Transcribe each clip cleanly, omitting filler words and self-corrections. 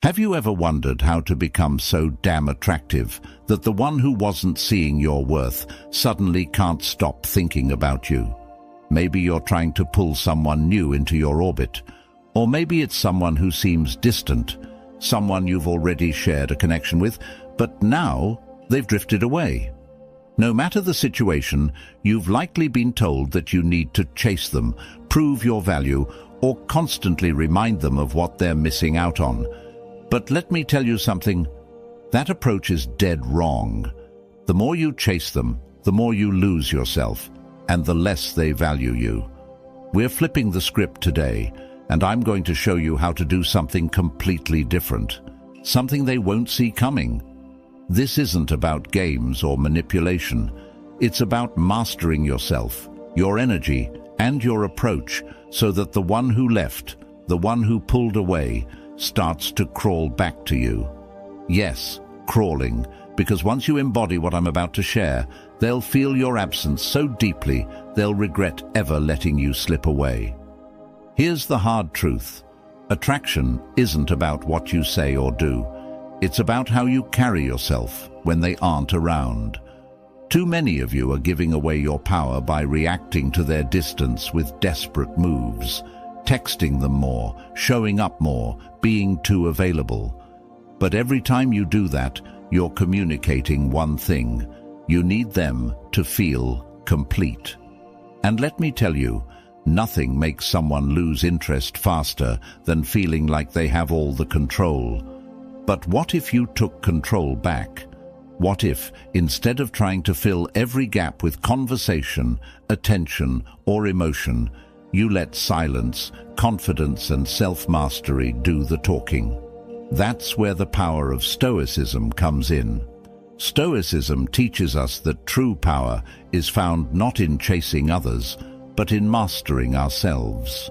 Have you ever wondered how to become so damn attractive that the one who wasn't seeing your worth suddenly can't stop thinking about you? Maybe you're trying to pull someone new into your orbit, or maybe it's someone who seems distant, someone you've already shared a connection with, but now they've drifted away. No matter the situation, you've likely been told that you need to chase them, prove your value, or constantly remind them of what they're missing out on. But let me tell you something, that approach is dead wrong. The more you chase them, the more you lose yourself, and the less they value you. We're flipping the script today, and I'm going to show you how to do something completely different, something they won't see coming. This isn't about games or manipulation. It's about mastering yourself, your energy, and your approach so that the one who left, the one who pulled away, starts to crawl back to you. Yes, crawling, because once you embody what I'm about to share, they'll feel your absence so deeply they'll regret ever letting you slip away. Here's the hard truth. Attraction isn't about what you say or do. It's about how you carry yourself when they aren't around. Too many of you are giving away your power by reacting to their distance with desperate moves, texting them more, showing up more, being too available. But every time you do that, you're communicating one thing. You need them to feel complete. And let me tell you, nothing makes someone lose interest faster than feeling like they have all the control. But what if you took control back? What if, instead of trying to fill every gap with conversation, attention, or emotion, you let silence, confidence, and self-mastery do the talking? That's where the power of Stoicism comes in. Stoicism teaches us that true power is found not in chasing others, but in mastering ourselves.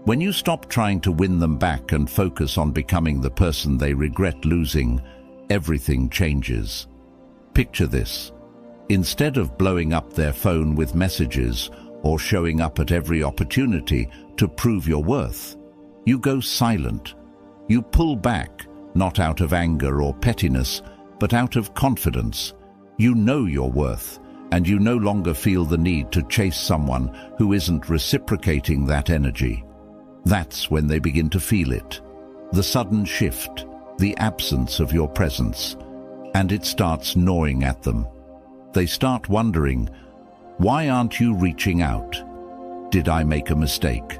When you stop trying to win them back and focus on becoming the person they regret losing, everything changes. Picture this. Instead of blowing up their phone with messages or showing up at every opportunity to prove your worth, you go silent. You pull back, not out of anger or pettiness, but out of confidence. You know your worth, and you no longer feel the need to chase someone who isn't reciprocating that energy. That's when they begin to feel it. The sudden shift, the absence of your presence, and it starts gnawing at them. They start wondering, why aren't you reaching out? Did I make a mistake?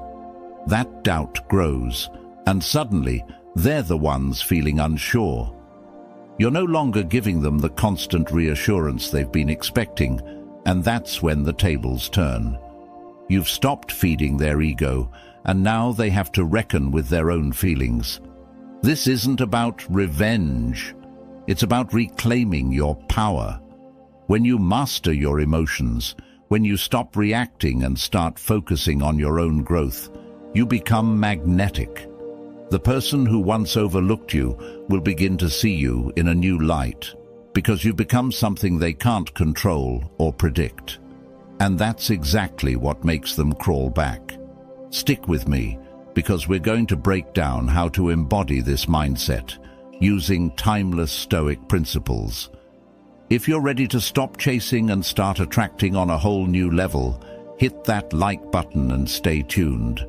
That doubt grows, and suddenly they're the ones feeling unsure. You're no longer giving them the constant reassurance they've been expecting, and that's when the tables turn. You've stopped feeding their ego, and now they have to reckon with their own feelings. This isn't about revenge. It's about reclaiming your power. When you master your emotions, when you stop reacting and start focusing on your own growth, you become magnetic. The person who once overlooked you will begin to see you in a new light, because you become something they can't control or predict. And that's exactly what makes them crawl back. Stick with me, because we're going to break down how to embody this mindset using timeless Stoic principles. If you're ready to stop chasing and start attracting on a whole new level, hit that like button and stay tuned.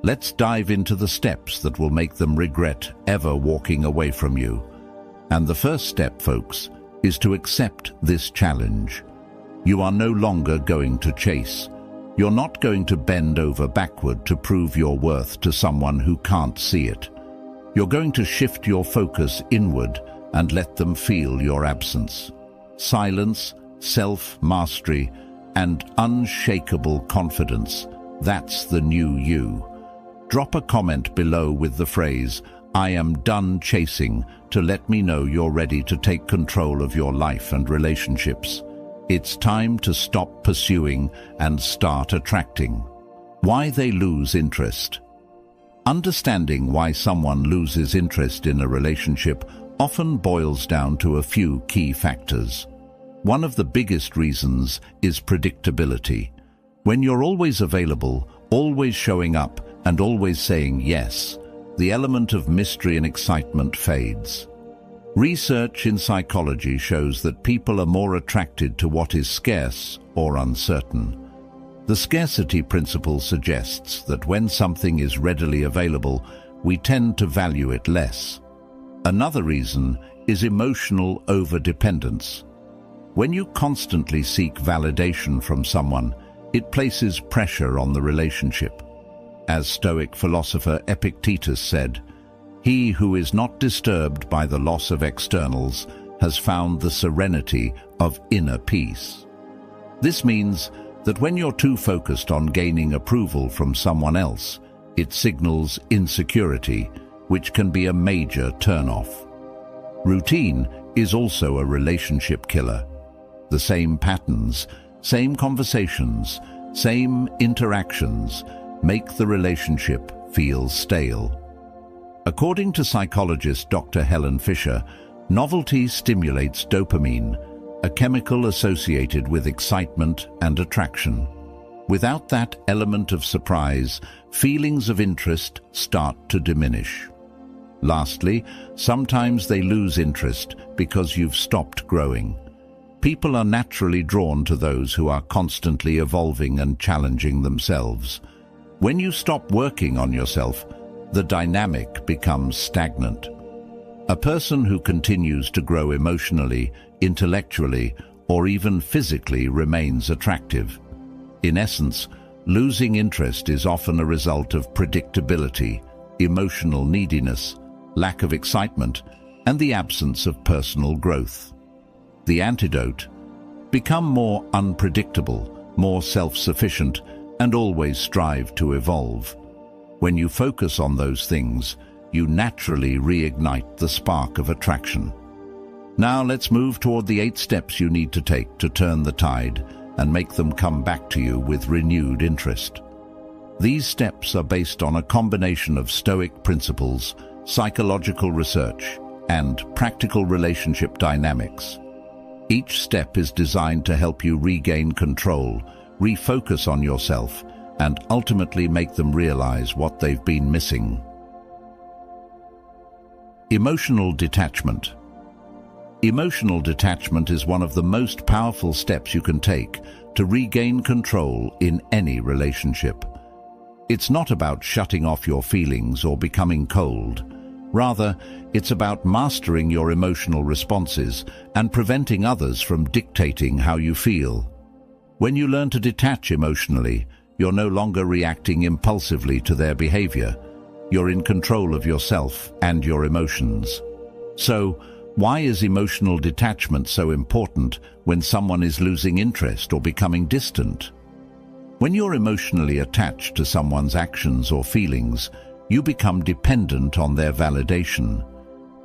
Let's dive into the steps that will make them regret ever walking away from you. And the first step, folks, is to accept this challenge. You are no longer going to chase. You're not going to bend over backward to prove your worth to someone who can't see it. You're going to shift your focus inward and let them feel your absence. Silence, self-mastery, and unshakable confidence. That's the new you. Drop a comment below with the phrase, "I am done chasing," to let me know you're ready to take control of your life and relationships. It's time to stop pursuing and start attracting. Why they lose interest. Understanding why someone loses interest in a relationship often boils down to a few key factors. One of the biggest reasons is predictability. When you're always available, always showing up, and always saying yes, the element of mystery and excitement fades. Research in psychology shows that people are more attracted to what is scarce or uncertain. The scarcity principle suggests that when something is readily available, we tend to value it less. Another reason is emotional overdependence. When you constantly seek validation from someone, it places pressure on the relationship. As Stoic philosopher Epictetus said, "He who is not disturbed by the loss of externals has found the serenity of inner peace." This means that when you're too focused on gaining approval from someone else, it signals insecurity, which can be a major turn-off. Routine is also a relationship killer. The same patterns, same conversations, same interactions make the relationship feel stale. According to psychologist Dr. Helen Fisher, novelty stimulates dopamine, a chemical associated with excitement and attraction. Without that element of surprise, feelings of interest start to diminish. Lastly, sometimes they lose interest because you've stopped growing. People are naturally drawn to those who are constantly evolving and challenging themselves. When you stop working on yourself, the dynamic becomes stagnant. A person who continues to grow emotionally, intellectually, or even physically remains attractive. In essence, losing interest is often a result of predictability, emotional neediness, lack of excitement, and the absence of personal growth. The antidote: become more unpredictable, more self-sufficient, and always strive to evolve. When you focus on those things, you naturally reignite the spark of attraction. Now let's move toward the 8 steps you need to take to turn the tide and make them come back to you with renewed interest. These steps are based on a combination of Stoic principles, psychological research, and practical relationship dynamics. Each step is designed to help you regain control, refocus on yourself, and ultimately make them realize what they've been missing. Emotional detachment. Emotional detachment is one of the most powerful steps you can take to regain control in any relationship. It's not about shutting off your feelings or becoming cold. Rather, it's about mastering your emotional responses and preventing others from dictating how you feel. When you learn to detach emotionally, you're no longer reacting impulsively to their behavior. You're in control of yourself and your emotions. So, why is emotional detachment so important when someone is losing interest or becoming distant? When you're emotionally attached to someone's actions or feelings, you become dependent on their validation.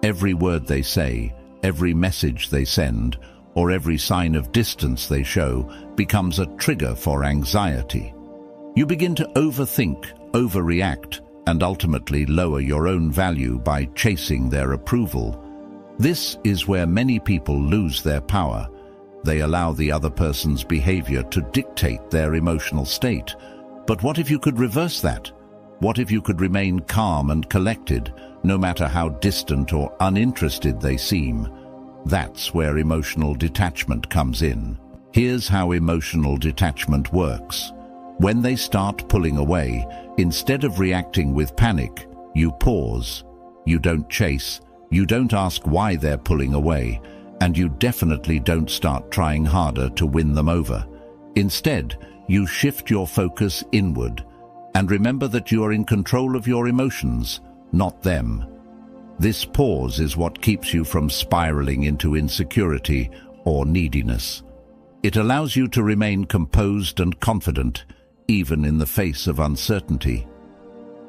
Every word they say, every message they send, or every sign of distance they show becomes a trigger for anxiety. You begin to overthink, overreact, and ultimately lower your own value by chasing their approval. This is where many people lose their power. They allow the other person's behavior to dictate their emotional state. But what if you could reverse that? What if you could remain calm and collected, no matter how distant or uninterested they seem? That's where emotional detachment comes in. Here's how emotional detachment works. When they start pulling away, instead of reacting with panic, you pause. You don't chase. You don't ask why they're pulling away. And you definitely don't start trying harder to win them over. Instead, you shift your focus inward. And remember that you are in control of your emotions, not them. This pause is what keeps you from spiraling into insecurity or neediness. It allows you to remain composed and confident, even in the face of uncertainty.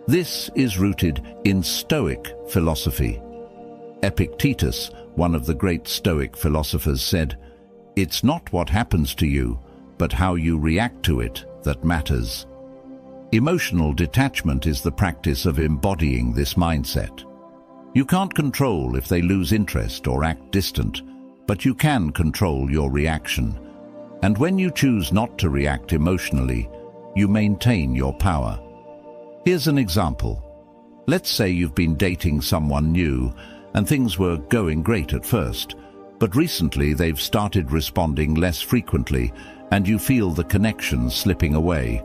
This is rooted in Stoic philosophy. Epictetus, one of the great Stoic philosophers, said, "It's not what happens to you, but how you react to it that matters." Emotional detachment is the practice of embodying this mindset. You can't control if they lose interest or act distant, but you can control your reaction. And when you choose not to react emotionally, you maintain your power. Here's an example. Let's say you've been dating someone new and things were going great at first, but recently they've started responding less frequently and you feel the connection slipping away.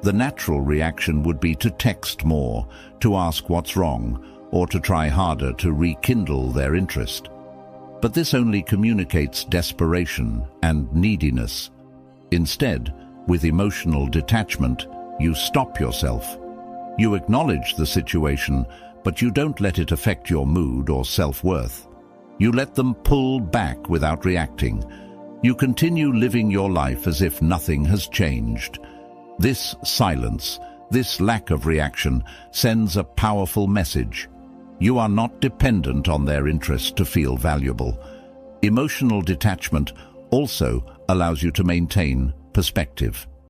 The natural reaction would be to text more, to ask what's wrong, or to try harder to rekindle their interest. But this only communicates desperation and neediness. Instead, with emotional detachment, you stop yourself. You acknowledge the situation, but you don't let it affect your mood or self-worth. You let them pull back without reacting. You continue living your life as if nothing has changed. This silence, this lack of reaction, sends a powerful message. You are not dependent on their interest to feel valuable. Emotional detachment also allows you to maintain perspective.